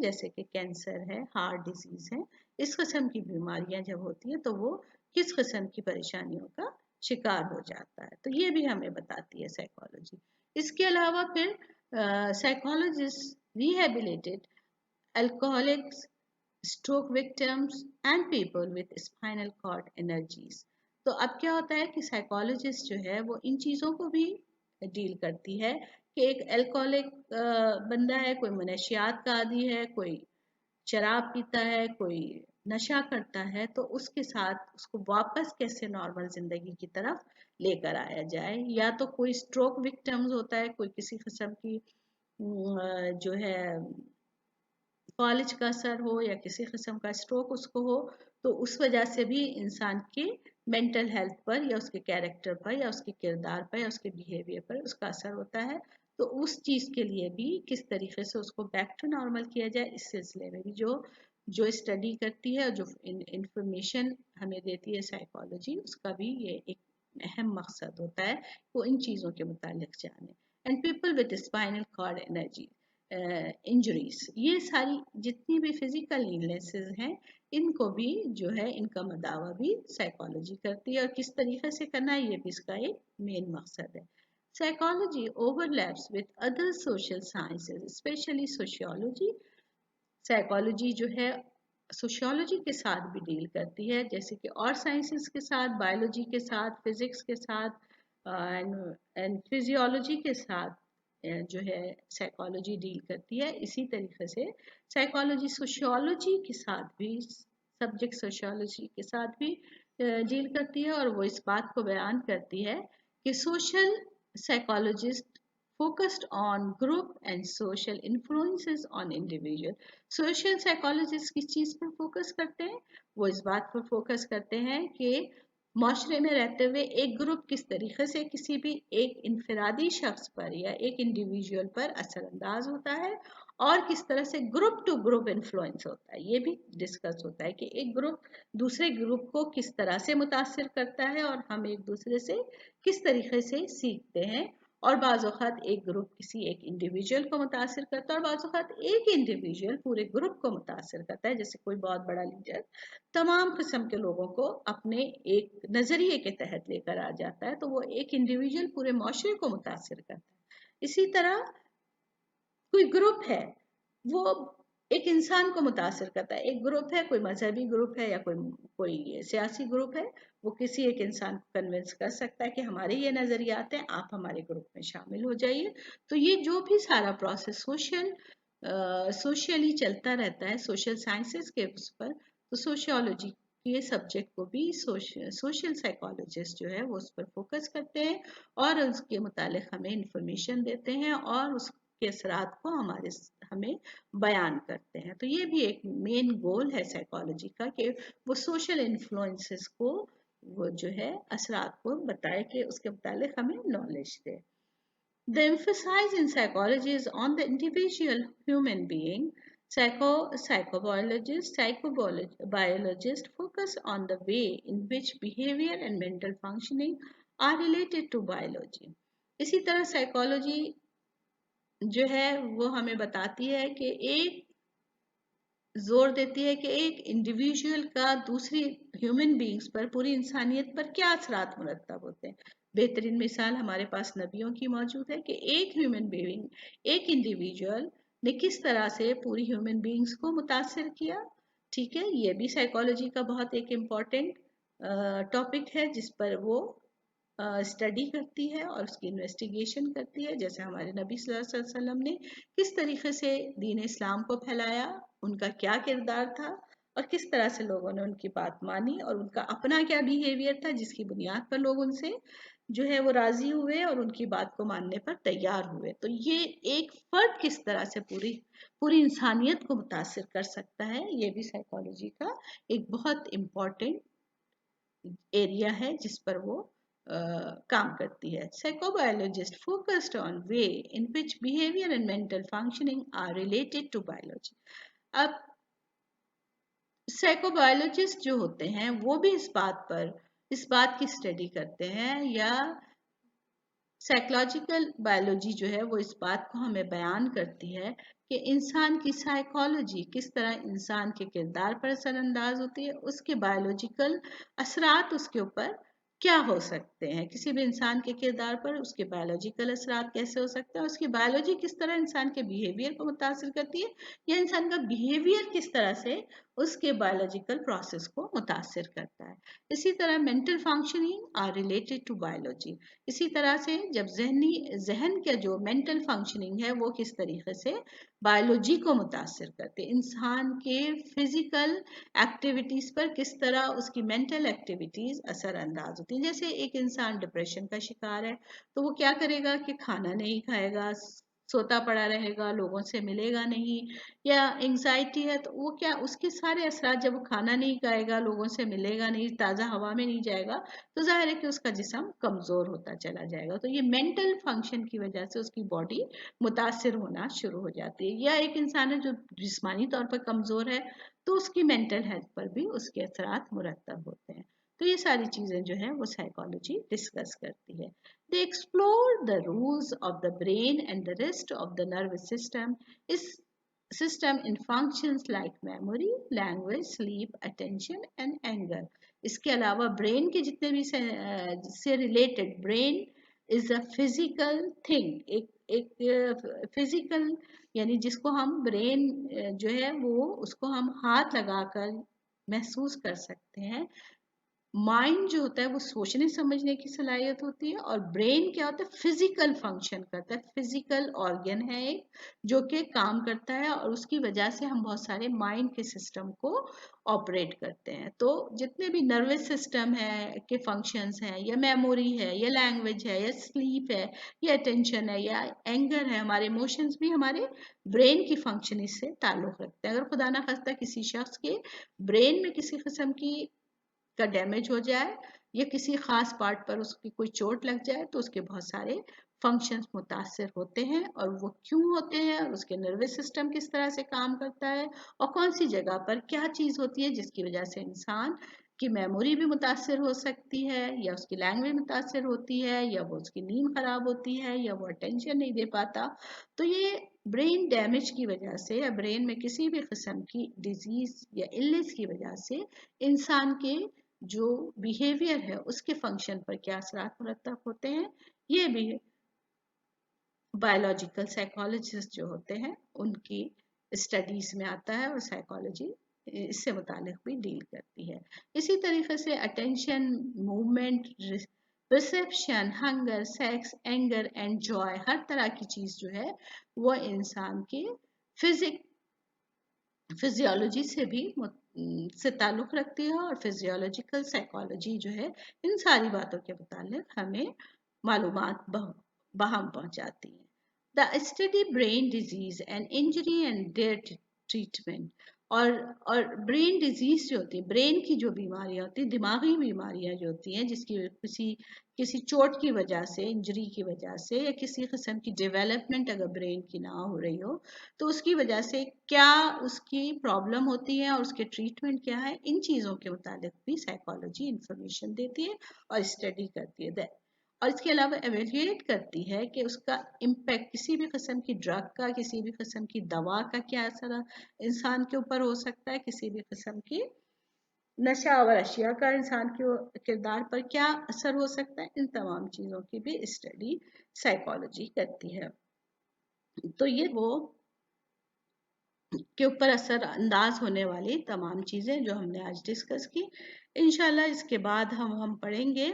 जैसे कि कैंसर है, हार्ट डिजीज है, इस किस्म की बीमारियां जब होती हैं तो वो किस किस्म की परेशानियों का शिकार हो जाता है, तो ये भी हमें बताती है साइकोलॉजी। इसके अलावा फिर psychologist rehabilitated alcoholics, stroke victims and people with spinal cord energies. तो अब क्या होता है कि साइकोलॉजिस्ट जो है वो इन चीज़ों को भी डील करती है कि एक अल्कोहलिक बंदा है, कोई मनशियात का आदी है, कोई शराब पीता है, कोई नशा करता है, तो उसके साथ उसको वापस कैसे नॉर्मल जिंदगी की तरफ लेकर आया जाए। या तो कोई स्ट्रोक विक्टिम्स होता है, कोई किसी किस्म की जो है फॉलिज का असर हो या किसी किस्म का स्ट्रोक उसको हो, तो उस वजह से भी इंसान के मेंटल हेल्थ पर या उसके कैरेक्टर पर या उसके किरदार पर या उसके बिहेवियर पर उसका असर होता है। तो उस चीज़ के लिए भी किस तरीके से उसको बैक टू नॉर्मल किया जाए, इस सिलसिले में भी जो जो स्टडी करती है, जो इंफॉर्मेशन हमें देती है साइकोलॉजी, उसका भी ये एक अहम मकसद होता है, वो इन चीज़ों के मुतालिक जाने। And people with spinal cord energy injuries, ये सारी जितनी भी फिजिकल इलनेसेस हैं, इनको भी जो है इनका मदावा भी साइकोलॉजी करती है, और किस तरीके से करना है ये भी इसका एक मेन मकसद है। Psychology overlaps with other social sciences, specially sociology. Psychology जो है सोशियोलॉजी के साथ भी डील करती है, जैसे कि और साइंसेस के साथ, बायोलॉजी के साथ, फिजिक्स के साथ एंड फिजियोलॉजी के साथ जो है साइकोलॉजी डील करती है। इसी तरीके से साइकोलॉजी सोशियोलॉजी के साथ भी, सब्जेक्ट सोशियोलॉजी के साथ भी डील करती है, और वो इस बात को बयान करती है कि social psychologist focused on group and social influences on individual. Social psychologist किस चीज़ पर फोकस करते हैं? वो इस बात पर फोकस करते हैं कि माशरे में रहते हुए एक ग्रुप किस तरीके से किसी भी एक इनफरादी शख्स पर या एक इंडिविजुअल पर असरअंदाज होता है, और किस तरह से ग्रुप टू ग्रुप इन्फ्लुएंस होता है, ये भी डिस्कस होता है कि एक ग्रुप दूसरे ग्रुप को किस तरह से मुतासिर करता है, और हम एक दूसरे से किस तरीके से सीखते हैं। और बाज़ औक़ात एक ग्रुप किसी एक इंडिविजुअल को मुतासिर करता है, और बाज़ औक़ात एक इंडिविजुअल पूरे ग्रुप को मुतासिर करता है। जैसे कोई बहुत बड़ा लीडर तमाम किस्म के लोगों को अपने एक नज़रिए के तहत लेकर आ जाता है, तो वो एक इंडिविजुअल पूरे माशरे को मुतासिर करता है। इसी तरह कोई ग्रुप है, वो एक इंसान को मुतासिर करता है। एक ग्रुप है, कोई मजहबी ग्रुप है या कोई कोई सियासी ग्रुप है, वो किसी एक इंसान को कन्विंस कर सकता है कि हमारे ये नज़रियात हैं, आप हमारे ग्रुप में शामिल हो जाइए। तो ये जो भी सारा प्रोसेस सोशली चलता रहता है, सोशल साइंसेस के उस पर, तो सोशियोलॉजी के सब्जेक्ट को भी सोशल साइकोलॉजिस्ट जो है वो उस पर फोकस करते हैं, और उसके मुतालिक हमें इंफॉर्मेशन देते हैं, और उसके असरात को हमें बयान करते हैं। तो ये भी एक मेन गोल है साइकोलॉजी का कि वो सोशल इन्फ्लुएंसेस को, वो जो है असरात को बताए कि उसके मुतालिक हमें knowledge they. The emphasis in psychology is on the individual human being. Psychobiologists focus on the way in which behavior and mental functioning are related to biology. इसी तरह साइकोलॉजी जो है वो हमें बताती है कि एक जोर देती है कि एक इंडिविजुअल का दूसरी ह्यूमन बींग्स पर, पूरी इंसानियत पर क्या असरात मुरतब होते हैं। बेहतरीन मिसाल हमारे पास नबियों की मौजूद है कि एक ह्यूमन बीइंग, एक इंडिविजुअल ने किस तरह से पूरी ह्यूमन बींग्स को मुतासिर किया। ठीक है, ये भी साइकोलॉजी का बहुत एक इम्पॉर्टेंट टॉपिक है जिस पर वो स्टडी करती है और उसकी इन्वेस्टिगेशन करती है। जैसे हमारे नबी सल्लल्लाहु अलैहि वसल्लम ने किस तरीके से दीन इस्लाम को फैलाया, उनका क्या किरदार था, और किस तरह से लोगों ने उनकी बात मानी, और उनका अपना क्या बिहेवियर था जिसकी बुनियाद पर लोग उनसे जो है वो राजी हुए और उनकी बात को मानने पर तैयार हुए। तो ये एक फर्द किस तरह से पूरी इंसानियत को मुतासिर कर सकता है, ये भी साइकोलॉजी का एक बहुत इम्पोर्टेंट एरिया है जिस पर वो काम करती है। Psychobiologist focused on way in which behaviour and mental functioning are related to biology. अब साइकोबायोलॉजिस्ट जो होते हैं वो भी इस बात की स्टडी करते हैं, या साइकोलॉजिकल बायोलॉजी जो है वो इस बात को हमें बयान करती है کہ انسان کی سائیکالوجی کس طرح انسان کے کردار پر اثر انداز ہوتی ہے، اس کے بایولوجیکل اثرات اس کے اوپر کیا ہو سکتے ہیں، کسی بھی انسان کے کردار پر اس کے بایولوجیکل اثرات کیسے ہو سکتے ہیں، اس کی بایولوجی کس طرح انسان کے بیہیویئر کو متاثر کرتی ہے، یا انسان کا بیہیویئر کس طرح سے اس کے بایولوجیکل پروسیس کو متاثر کرتا ہے۔ اسی طرح mental functioning are related to biology, اسی طرح سے جب ذہن کا جو مینٹل فنکشننگ ہے وہ کس طریقے سے بایولوجی کو متاثر کرتے، انسان کے فزیکل ایکٹیویٹیز پر کس طرح اس کی مینٹل ایکٹیویٹیز اثر انداز ہوتی ہیں۔ جیسے ایک انسان ڈپریشن کا شکار ہے تو وہ کیا کرے گا کہ کھانا نہیں کھائے گا، سوتا پڑا رہے گا، لوگوں سے ملے گا نہیں، یا انگزائٹی ہے تو وہ کیا، اس کے سارے اثرات، جب وہ کھانا نہیں کھائے گا، لوگوں سے ملے گا نہیں، تازہ ہوا میں نہیں جائے گا، تو ظاہر ہے کہ اس کا جسم کمزور ہوتا چلا جائے گا۔ تو یہ مینٹل فنکشن کی وجہ سے اس کی باڈی متاثر ہونا شروع ہو جاتی ہے۔ یا ایک انسان ہے جو جسمانی طور پر کمزور ہے تو اس کی مینٹل ہیلتھ پر بھی اس کے اثرات مرتب ہوتے ہیں۔ تو یہ ساری چیزیں جو ہیں وہ سائیکالوجی ڈسکس کرتی ہے۔ They explore the rules of the brain and the rest of the nervous system in functions like memory, language, sleep, attention and anger. اس کے علاوہ برین کے جتنے بھی سے related, brain is a physical thing, ایک physical, یعنی جس کو ہم برین جو ہے وہ اس کو ہم ہاتھ لگا کر محسوس کر سکتے ہیں۔ مائنڈ جو ہوتا ہے وہ سوچنے سمجھنے کی صلاحیت ہوتی ہے، اور برین کیا ہوتا ہے، فزیکل فنکشن کرتا ہے، فزیکل آرگن ہے ایک جو کہ کام کرتا ہے، اور اس کی وجہ سے ہم بہت سارے مائنڈ کے سسٹم کو آپریٹ کرتے ہیں۔ تو جتنے بھی نروس سسٹم ہے کے فنکشنز ہیں، یا میموری ہے، یا لینگویج ہے، یا سلیپ ہے، یا اٹینشن ہے، یا اینگر ہے، ہمارے ایموشنز بھی ہمارے برین کی فنکشن سے تعلق رکھتے ہیں۔ اگر خدا نہ خواستہ کسی شخص کے برین میں کسی قسم کی کا ڈیمیج ہو جائے، یا کسی خاص پارٹ پر اس کی کوئی چوٹ لگ جائے، تو اس کے بہت سارے فنکشنز متاثر ہوتے ہیں، اور وہ کیوں ہوتے ہیں، اور اس کے نروس سسٹم کس طرح سے کام کرتا ہے، اور کون سی جگہ پر کیا چیز ہوتی ہے جس کی وجہ سے انسان کی میموری بھی متاثر ہو سکتی ہے، یا اس کی لینگویج متاثر ہوتی ہے، یا وہ اس کی نیند خراب ہوتی ہے، یا وہ اٹینشن نہیں دے پاتا۔ تو یہ برین ڈیمیج کی وجہ سے، یا برین میں کسی بھی قسم کی ڈیزیز یا النس کی وجہ سے انسان کے جو بیہیویئر ہے اس کے فنکشن پر کیا اثرات مرتب ہوتے ہیں، یہ بھی بایولوجیکل سائیکالوجسٹ جو ہوتے ہیں ان کی اسٹڈیز میں آتا ہے، اور سائیکالوجی اس سے متعلق بھی ڈیل کرتی ہے۔ اسی طریقے سے attention, movement, perception, hunger, sex, anger and joy, ہر طرح کی چیز جو ہے وہ انسان کے فزیولوجی سے بھی سے تعلق رکھتی ہے، اور فزیولوجیکل سائیکالوجی جو ہے ان ساری باتوں کے متعلق ہمیں معلومات بہم پہنچاتی ہے۔ The study brain disease and injury and their treatment, اور برین ڈیزیز جو ہوتی ہے، برین کی جو بیماریاں ہوتی ہیں، دماغی بیماریاں جو ہوتی ہیں جس کی کسی چوٹ کی وجہ سے، انجری کی وجہ سے، یا کسی قسم کی ڈیولپمنٹ اگر برین کی نہ ہو رہی ہو تو اس کی وجہ سے کیا اس کی پرابلم ہوتی ہے، اور اس کے ٹریٹمنٹ کیا ہے، ان چیزوں کے متعلق بھی سائیکالوجی انفارمیشن دیتی ہے اور اسٹڈی کرتی ہے، اور اس کے علاوہ ایویلویٹ کرتی ہے کہ اس کا امپیکٹ، کسی بھی قسم کی ڈرگ کا، کسی بھی قسم کی دوا کا کیا اثر انسان کے اوپر ہو سکتا ہے، کسی بھی قسم کی نشہ آور اشیاء کا انسان کے کردار پر کیا اثر ہو سکتا ہے، ان تمام چیزوں کی بھی اسٹڈی سائیکالوجی کرتی ہے۔ تو یہ وہ کے اوپر اثر انداز ہونے والی تمام چیزیں جو ہم نے آج ڈسکس کی۔ انشاءاللہ اس کے بعد ہم پڑھیں گے